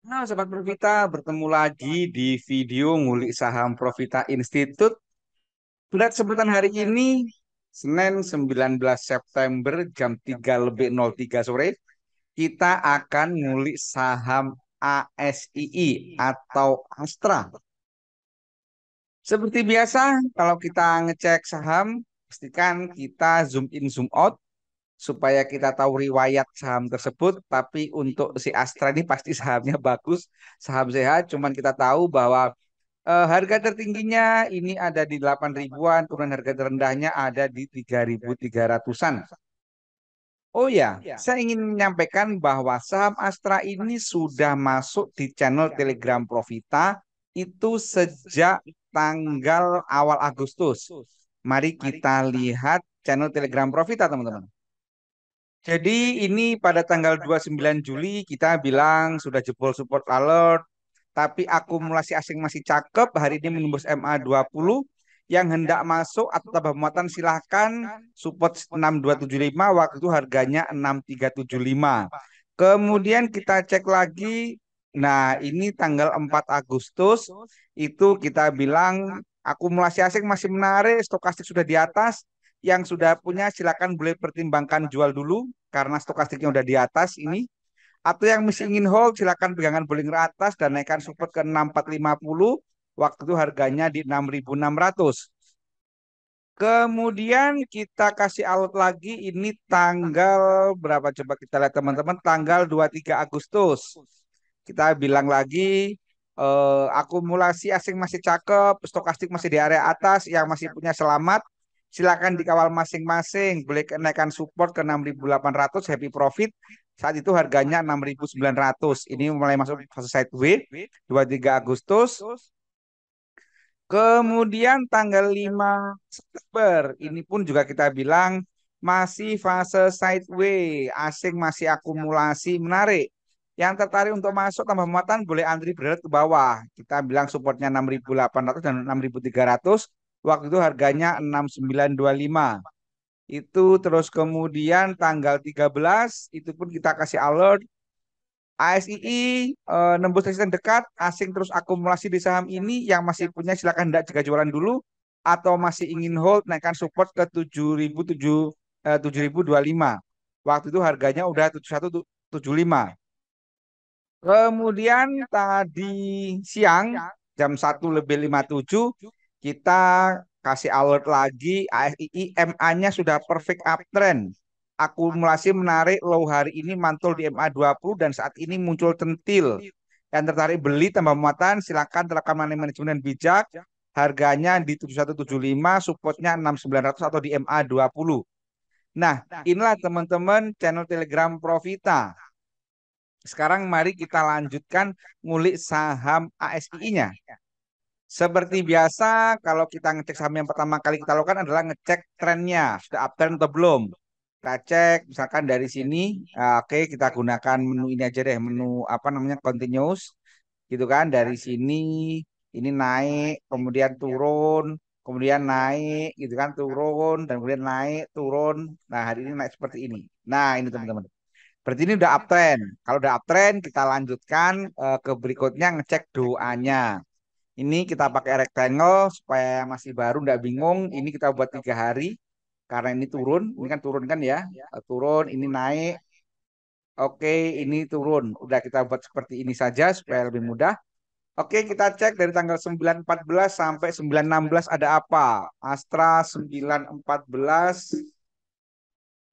Nah, Sobat Profita, bertemu lagi di video ngulik saham Profita Institute. Bulat sebutan hari ini, Senin 19 September jam 3 lebih 03 sore, kita akan ngulik saham ASII atau Astra. Seperti biasa, kalau kita ngecek saham, pastikan kita zoom in, zoom out, supaya kita tahu riwayat saham tersebut. Tapi untuk si Astra ini pasti sahamnya bagus, saham sehat. Cuman kita tahu bahwa harga tertingginya ini ada di 8 ribuan, kemudian harga terendahnya ada di 3.300-an. Oh ya, saya ingin menyampaikan bahwa saham Astra ini sudah masuk di channel Telegram Profita itu sejak tanggal awal Agustus. Mari kita lihat channel Telegram Profita, teman-teman. Jadi ini pada tanggal 29 Juli kita bilang sudah jebol support alert, tapi akumulasi asing masih cakep. Hari ini menembus MA20. Yang hendak masuk atau tambah muatan silahkan, support 6275, waktu itu harganya 6375. Kemudian kita cek lagi. Nah, ini tanggal 4 Agustus itu kita bilang akumulasi asing masih menarik, stokastik sudah di atas. Yang sudah punya silakan boleh pertimbangkan jual dulu karena stokastiknya udah di atas ini. Atau yang masih ingin hold, silakan pegangan boleh ke atas dan naikkan support ke 6450. Waktu itu harganya di 6.600. Kemudian kita kasih alert lagi, ini tanggal berapa, coba kita lihat teman-teman, tanggal 23 Agustus. Kita bilang lagi akumulasi asing masih cakep, stokastik masih di area atas, yang masih punya selamat silakan dikawal masing-masing, boleh kenaikan support ke 6.800, happy profit. Saat itu harganya 6.900. Ini mulai masuk fase sideways 23 Agustus. Kemudian tanggal 5 September ini pun juga kita bilang masih fase sideways, asing masih akumulasi menarik. Yang tertarik untuk masuk tambah muatan boleh antri berat ke bawah. Kita bilang supportnya 6.800 dan 6.300. Waktu itu harganya 6.925. Itu terus kemudian tanggal 13 itu pun kita kasih alert ASII nembus resisten dekat, asing terus akumulasi di saham ini. Yang masih punya silakan hendak jaga jualan dulu, atau masih ingin hold naikkan support ke 7.025. Waktu itu harganya udah 7175. Kemudian tadi siang jam 1 lebih 57 kita kasih alert lagi ASII MA-nya sudah perfect uptrend. Akumulasi menarik low hari ini mantul di MA20 dan saat ini muncul centil. Yang tertarik beli tambah muatan silakan terapkan manajemen bijak. Harganya di 7175, supportnya 6900 atau di MA20. Nah, inilah teman-teman channel Telegram Profita. Sekarang mari kita lanjutkan ngulik saham ASII-nya. Seperti biasa, kalau kita ngecek saham yang pertama kali kita lakukan adalah ngecek trennya, sudah uptrend atau belum. Kita cek misalkan dari sini, oke, kita gunakan menu ini aja deh, menu apa namanya, continuous, gitu kan. Dari sini ini naik, kemudian turun, kemudian naik, gitu kan, turun dan kemudian naik, turun. Nah, hari ini naik seperti ini. Nah, ini teman-teman. Berarti ini udah uptrend. Kalau udah uptrend, kita lanjutkan ke berikutnya ngecek doanya. Ini kita pakai rectangle supaya masih baru, nggak bingung. Ini kita buat 3 hari karena ini turun. Ini kan turun kan ya. Turun, ini naik. Oke, ini turun. Udah kita buat seperti ini saja supaya lebih mudah. Oke, kita cek dari tanggal 9.14 sampai 9.16 ada apa. Astra 9.14.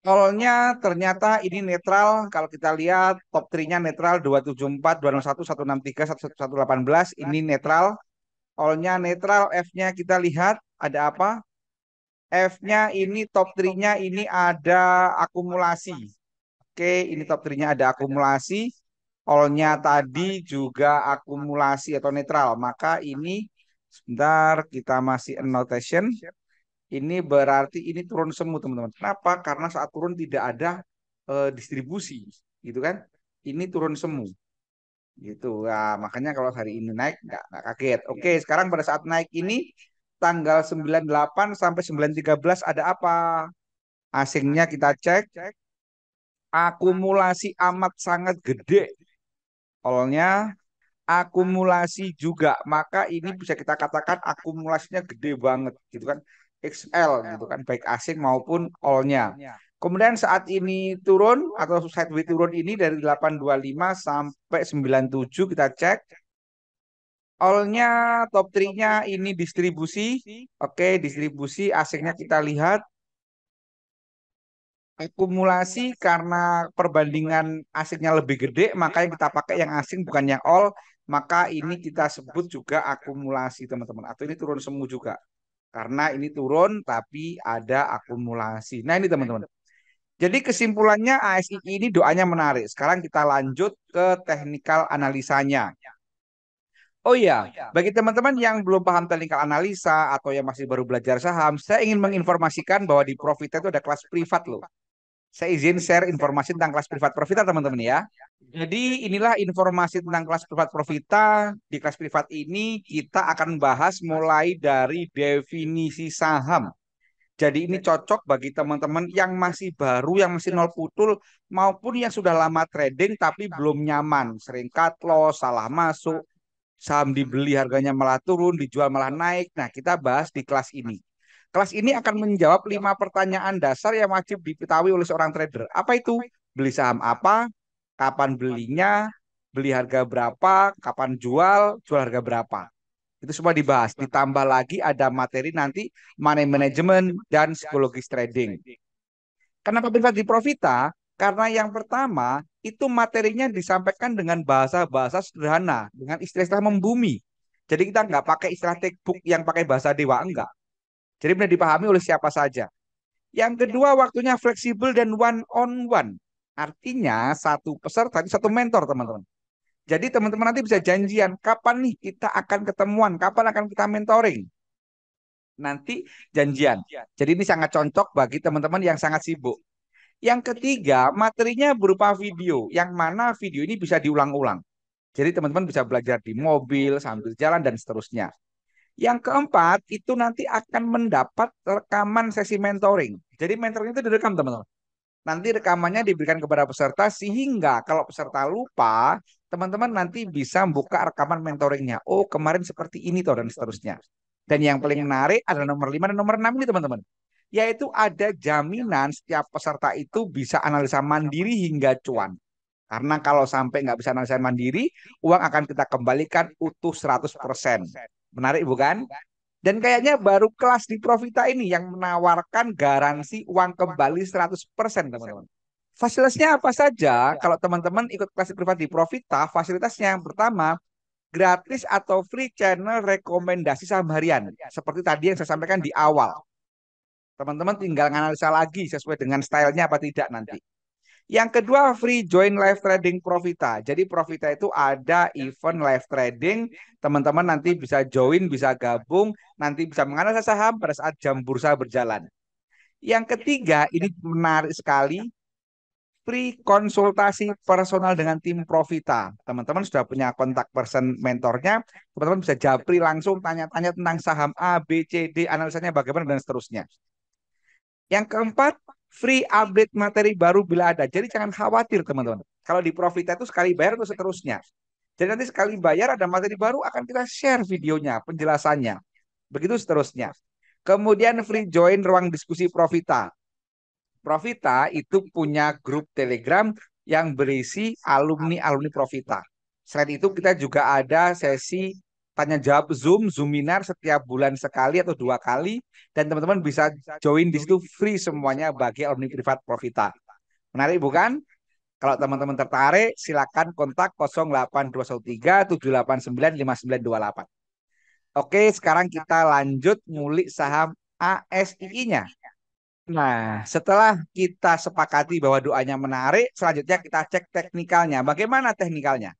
Tolnya ternyata ini netral. Kalau kita lihat top 3-nya netral 274, 201, 163, 118. Ini netral. All-nya netral, F-nya kita lihat ada apa? F-nya ini top 3-nya ini ada akumulasi. Oke, ini top 3-nya ada akumulasi. All-nya tadi juga akumulasi atau netral. Maka ini sebentar kita masih annotation. Ini berarti ini turun semu, teman-teman. Kenapa? Karena saat turun tidak ada distribusi, gitu kan? Ini turun semu, gitu. Nah, makanya kalau hari ini naik nggak kaget. Oke, sekarang pada saat naik ini tanggal 98 sampai 9.13 ada apa? Asingnya kita cek, akumulasi amat sangat gede. All-nya. akumulasi juga, maka ini bisa kita katakan akumulasinya gede banget gitu kan, XL gitu kan, baik asing maupun all-nya. Kemudian saat ini turun atau sideways turun ini dari 825 sampai 97 kita cek. All-nya top 3-nya ini distribusi. Oke, distribusi asingnya kita lihat. Akumulasi karena perbandingan asingnya lebih gede, makanya kita pakai yang asing bukan yang all, maka ini kita sebut juga akumulasi teman-teman. Atau ini turun semu juga. Karena ini turun tapi ada akumulasi. Nah ini teman-teman. Jadi kesimpulannya ASI ini doanya menarik. Sekarang kita lanjut ke teknikal analisanya. Oh iya, bagi teman-teman yang belum paham teknikal analisa atau yang masih baru belajar saham, saya ingin menginformasikan bahwa di Profita itu ada kelas privat loh. Saya izin share informasi tentang kelas privat Profita teman-teman ya. Jadi inilah informasi tentang kelas privat Profita. Di kelas privat ini kita akan bahas mulai dari definisi saham. Jadi ini cocok bagi teman-teman yang masih baru, yang masih nol putul, maupun yang sudah lama trading tapi belum nyaman. Sering cut loss, salah masuk, saham dibeli harganya malah turun, dijual malah naik. Nah kita bahas di kelas ini. Kelas ini akan menjawab 5 pertanyaan dasar yang wajib diketahui oleh seorang trader. Apa itu? Beli saham apa? Kapan belinya? Beli harga berapa? Kapan jual? Jual harga berapa? Itu semua dibahas. Ditambah lagi ada materi nanti money management dan psikologis trading. Kenapa privat di Profita? Karena yang pertama itu materinya disampaikan dengan bahasa-bahasa sederhana, dengan istilah-istilah membumi. Jadi kita nggak pakai istilah textbook yang pakai bahasa dewa, enggak. Jadi benar dipahami oleh siapa saja. Yang kedua, waktunya fleksibel dan one on one. Artinya satu peserta satu mentor, teman-teman. Jadi teman-teman nanti bisa janjian kapan nih kita akan ketemuan, kapan akan kita mentoring. Nanti janjian. Jadi ini sangat cocok bagi teman-teman yang sangat sibuk. Yang ketiga, materinya berupa video, yang mana video ini bisa diulang-ulang. Jadi teman-teman bisa belajar di mobil, sambil jalan, dan seterusnya. Yang keempat, itu nanti akan mendapat rekaman sesi mentoring. Jadi mentoring itu direkam, teman-teman. Nanti rekamannya diberikan kepada peserta, sehingga kalau peserta lupa, teman-teman nanti bisa buka rekaman mentoringnya. Oh, kemarin seperti ini, toh, dan seterusnya. Dan yang paling menarik ada nomor 5 dan nomor 6 ini, teman-teman. Yaitu ada jaminan setiap peserta itu bisa analisa mandiri hingga cuan. Karena kalau sampai nggak bisa analisa mandiri, uang akan kita kembalikan utuh 100%. Menarik bukan? Dan kayaknya baru kelas di Profita ini yang menawarkan garansi uang kembali 100%, teman-teman. Fasilitasnya apa saja? Kalau teman-teman ikut kelas privat di Profita, fasilitasnya yang pertama, gratis atau free channel rekomendasi saham harian. Seperti tadi yang saya sampaikan di awal. Teman-teman tinggal analisa lagi sesuai dengan stylenya apa tidak nanti. Yang kedua, free join live trading Profita. Jadi Profita itu ada event live trading. Teman-teman nanti bisa join, bisa gabung, nanti bisa menganalisa saham pada saat jam bursa berjalan. Yang ketiga, ini menarik sekali, free konsultasi personal dengan tim Profita. Teman-teman sudah punya kontak person mentornya, teman-teman bisa japri langsung tanya-tanya tentang saham A, B, C, D, analisanya bagaimana dan seterusnya. Yang keempat, free update materi baru bila ada. Jadi jangan khawatir teman-teman. Kalau di Profita itu sekali bayar atau seterusnya. Jadi nanti sekali bayar ada materi baru akan kita share videonya, penjelasannya. Begitu seterusnya. Kemudian free join ruang diskusi Profita. Profita itu punya grup Telegram yang berisi alumni-alumni Profita. Selain itu kita juga ada sesi tanya jawab Zoom, Zoominar setiap bulan sekali atau 2 kali. Dan teman-teman bisa join di situ free semuanya bagi alumni privat Profita. Menarik bukan? Kalau teman-teman tertarik, silakan kontak 08213 789 5928. Oke, sekarang kita lanjut ngulik saham ASII-nya. Nah, setelah kita sepakati bahwa doanya menarik, selanjutnya kita cek teknikalnya. Bagaimana teknikalnya?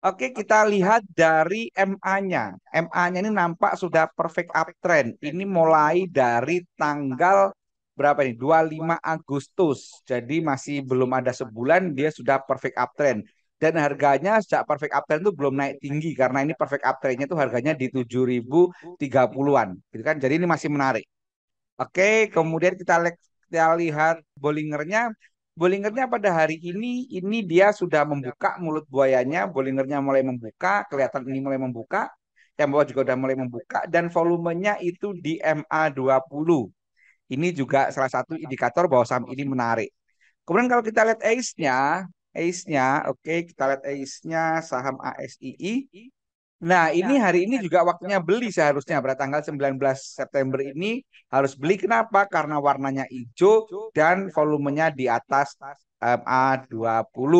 Oke, kita lihat dari MA-nya. MA-nya ini nampak sudah perfect uptrend. Ini mulai dari tanggal berapa ini? 25 Agustus. Jadi masih belum ada sebulan dia sudah perfect uptrend. Dan harganya sejak perfect uptrend itu belum naik tinggi karena ini perfect uptrendnya itu harganya di 7.030-an. Gitu kan? Jadi ini masih menarik. Oke, kemudian kita lihat Bollingernya. Bollingernya pada hari ini dia sudah membuka mulut buayanya, Bollingernya mulai membuka, kelihatan ini mulai membuka, yang bawah juga udah mulai membuka, dan volumenya itu di MA20. Ini juga salah satu indikator bahwa saham ini menarik. Kemudian kalau kita lihat ACE-nya, oke, kita lihat ACE-nya saham ASII. Nah, ini hari ini juga waktunya beli seharusnya pada tanggal 19 September ini harus beli. Kenapa? Karena warnanya hijau dan volumenya di atas MA20.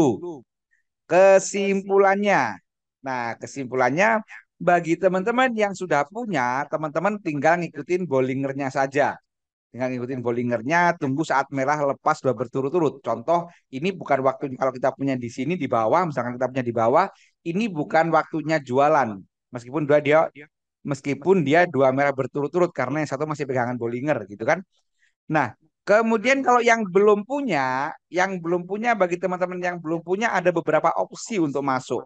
Kesimpulannya. Nah, kesimpulannya bagi teman-teman yang sudah punya, teman-teman tinggal ngikutin Bollingernya saja. Tinggal ngikutin Bollingernya, tunggu saat merah lepas dua berturut-turut. Contoh, ini bukan waktunya kalau kita punya di sini di bawah, misalkan kita punya di bawah, ini bukan waktunya jualan. Meskipun dia dua merah berturut-turut karena yang satu masih pegangan Bollinger gitu kan. Nah, kemudian kalau yang belum punya bagi teman-teman yang belum punya ada beberapa opsi untuk masuk.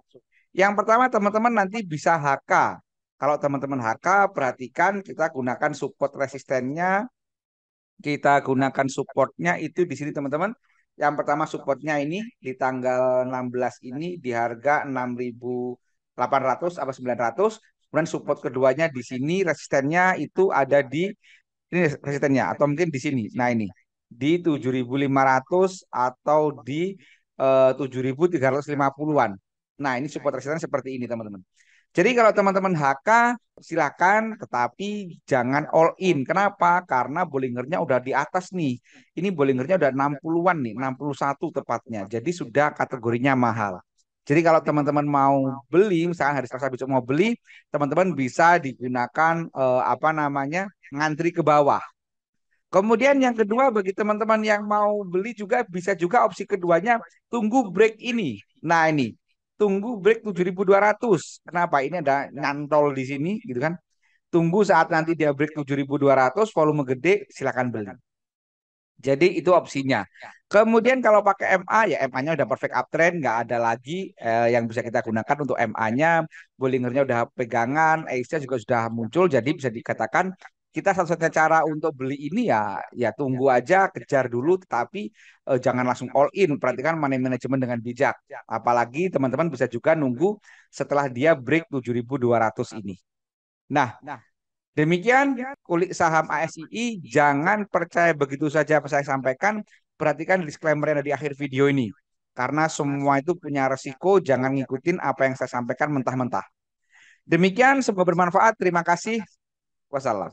Yang pertama teman-teman nanti bisa HK. Kalau teman-teman HK, perhatikan kita gunakan support resistennya, kita gunakan supportnya itu di sini teman-teman. Yang pertama supportnya ini di tanggal 16 ini di harga 6.800 apa 900. Kemudian support keduanya di sini resistennya itu ada di ini resistennya atau mungkin di sini. Nah, ini di 7.500 atau di 7.350-an. Nah, ini support resisten seperti ini, teman-teman. Jadi kalau teman-teman HK silakan, tetapi jangan all in. Kenapa? Karena Bollingernya udah di atas nih. Ini Bollingernya udah 60-an nih, 61 tepatnya. Jadi sudah kategorinya mahal. Jadi kalau teman-teman mau beli, misalnya hari Selasa besok mau beli, teman-teman bisa digunakan apa namanya ngantri ke bawah. Kemudian yang kedua bagi teman-teman yang mau beli juga bisa juga opsi keduanya tunggu break ini. Nah, ini tunggu break 7.200. Kenapa? Ini ada nyantol di sini gitu kan. Tunggu saat nanti dia break 7.200 volume gede silakan beli. Jadi itu opsinya. Kemudian kalau pakai MA ya MA-nya udah perfect uptrend, nggak ada lagi yang bisa kita gunakan untuk MA-nya. Bollingernya udah pegangan, ACE-nya juga sudah muncul, jadi bisa dikatakan kita satu-satunya cara untuk beli ini ya tunggu aja, kejar dulu, tetapi jangan langsung all in. Perhatikan money management dengan bijak. Apalagi teman-teman bisa juga nunggu setelah dia break 7.200 ini. Nah, demikian kulik saham ASII, jangan percaya begitu saja apa saya sampaikan, perhatikan disclaimer yang ada di akhir video ini. Karena semua itu punya resiko, jangan ngikutin apa yang saya sampaikan mentah-mentah. Demikian, semoga bermanfaat. Terima kasih. Wassalam.